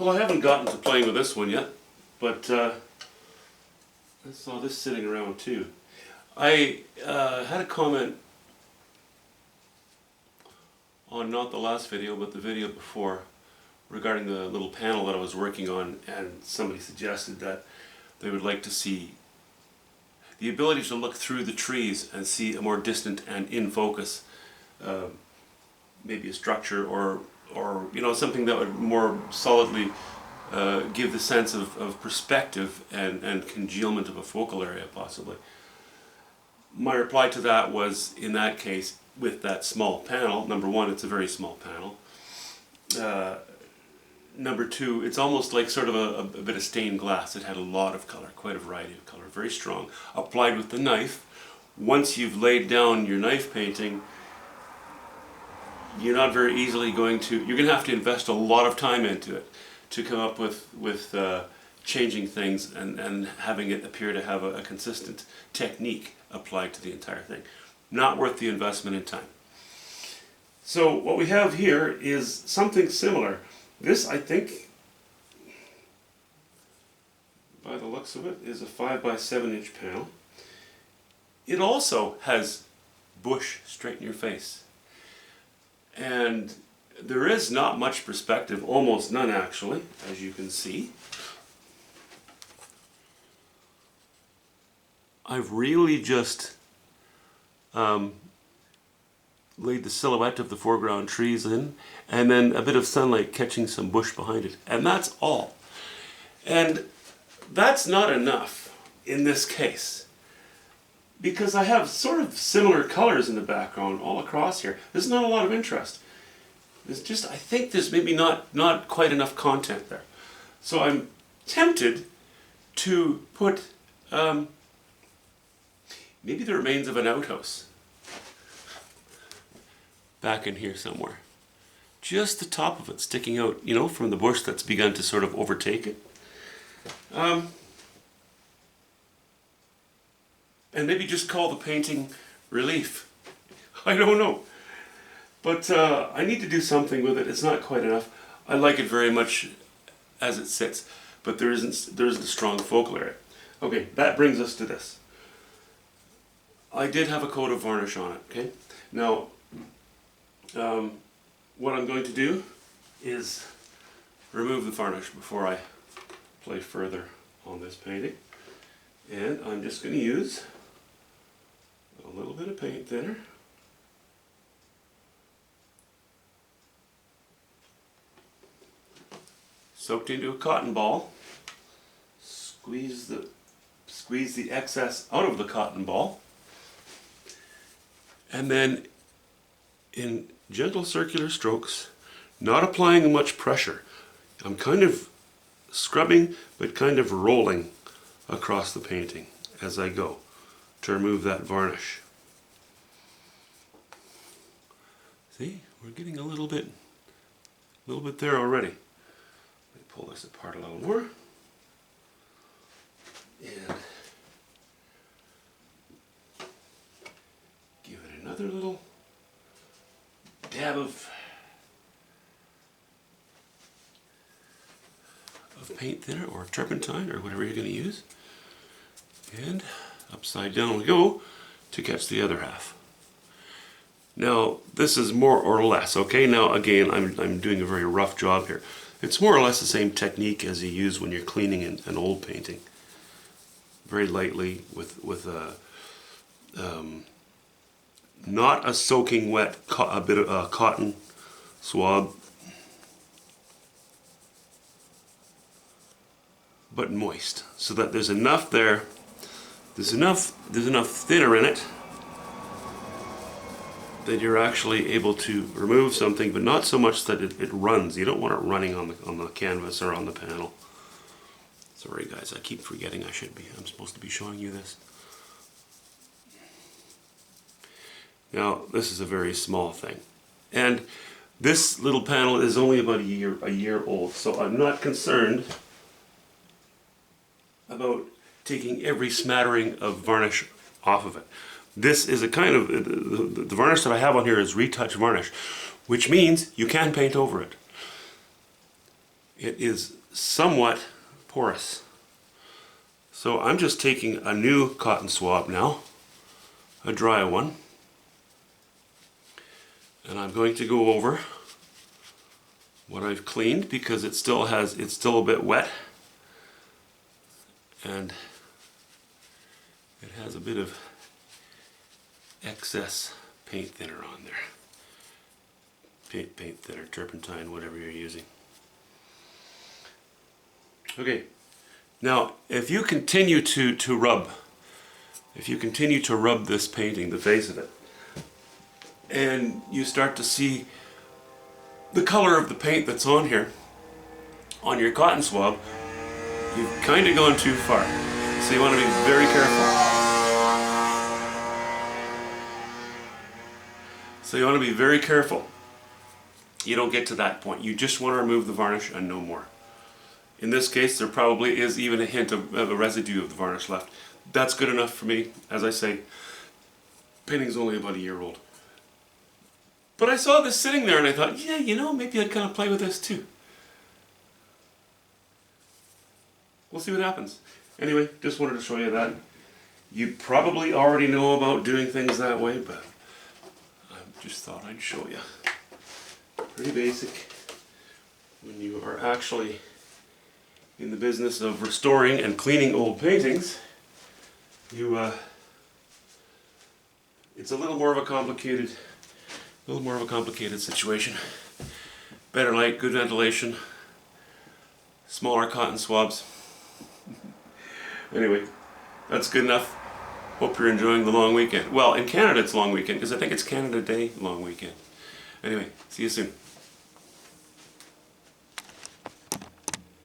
Well, I haven't gotten to playing with this one yet, but I saw this sitting around too. I had a comment on not the last video, but the video before, regarding the little panel that I was working on, and somebody suggested that they would like to see the ability to look through the trees and see a more distant and in focus, maybe a structure or you know, something that would more solidly give the sense of perspective and congealment of a focal area, possibly. My reply to that was, in that case, with that small panel, number one, it's a very small panel. Number two, it's almost like sort of a bit of stained glass. It had a lot of color, quite a variety of color, very strong. Applied with the knife, once you've laid down your knife painting, you're not very easily going to, you're going to have to invest a lot of time into it to come up with changing things and having it appear to have a consistent technique applied to the entire thing. Not worth the investment in time. So what we have here is something similar. This, I think, by the looks of it, is a 5 by 7 inch panel. It also has bush straight in your face. And there is not much perspective, almost none actually, as you can see. I've really just laid the silhouette of the foreground trees in, and then a bit of sunlight catching some bush behind it, and that's all. And that's not enough in this case, because I have sort of similar colors in the background all across here. There's not a lot of interest. There's just, I think there's maybe not quite enough content there. So I'm tempted to put maybe the remains of an outhouse back in here somewhere. Just the top of it sticking out, you know, from the bush that's begun to sort of overtake it. And maybe just call the painting Relief. I don't know. But I need to do something with it. It's not quite enough. I like it very much as it sits, but there isn't a strong focal area. Okay, that brings us to this. I did have a coat of varnish on it, okay? Now, what I'm going to do is remove the varnish before I play further on this painting. And I'm just going to use a little bit of paint thinner. Soaked into a cotton ball. Squeeze the excess out of the cotton ball. And then in gentle circular strokes, not applying much pressure. I'm kind of scrubbing, but kind of rolling across the painting as I go to remove that varnish. See, we're getting a little bit there already. Let me pull this apart a little more. And give it another little dab of paint thinner or turpentine or whatever you're going to use. And upside down we go to catch the other half. Now this is more or less, okay, now again I'm doing a very rough job here. It's more or less the same technique as you use when you're cleaning an old painting. Very lightly with a not a soaking wet a bit of a cotton swab, but moist, so that there's enough there. There's enough thinner in it that you're actually able to remove something, but not so much that it runs. You don't want it running on the canvas or on the panel. Sorry guys, I keep forgetting I'm supposed to be showing you this. Now this is a very small thing, and this little panel is only about a year old, so I'm not concerned about taking every smattering of varnish off of it. This is a kind of, the varnish that I have on here is retouch varnish, which means you can paint over it. it is somewhat porous. So I'm just taking a new cotton swab now, a dry one, and I'm going to go over what I've cleaned because it's still a bit wet, and it has a bit of excess paint thinner on there. Paint thinner, turpentine, whatever you're using. Okay, now if you continue to rub this painting, the face of it, and you start to see the color of the paint that's on here, on your cotton swab, you've kind of gone too far. So you want to be very careful. You don't get to that point. You just want to remove the varnish and no more. In this case, there probably is even a hint of a residue of the varnish left. That's good enough for me. As I say, painting's only about a year old. But I saw this sitting there and I thought, yeah, you know, maybe I'd kind of play with this too. We'll see what happens. Anyway, just wanted to show you that. You probably already know about doing things that way, but I just thought I'd show you. Pretty basic when you are actually in the business of restoring and cleaning old paintings. It's a little more of a complicated situation. Better light, good ventilation, smaller cotton swabs. Anyway, that's good enough. Hope you're enjoying the long weekend. Well, in Canada it's long weekend because I think it's Canada Day long weekend. Anyway, see you soon.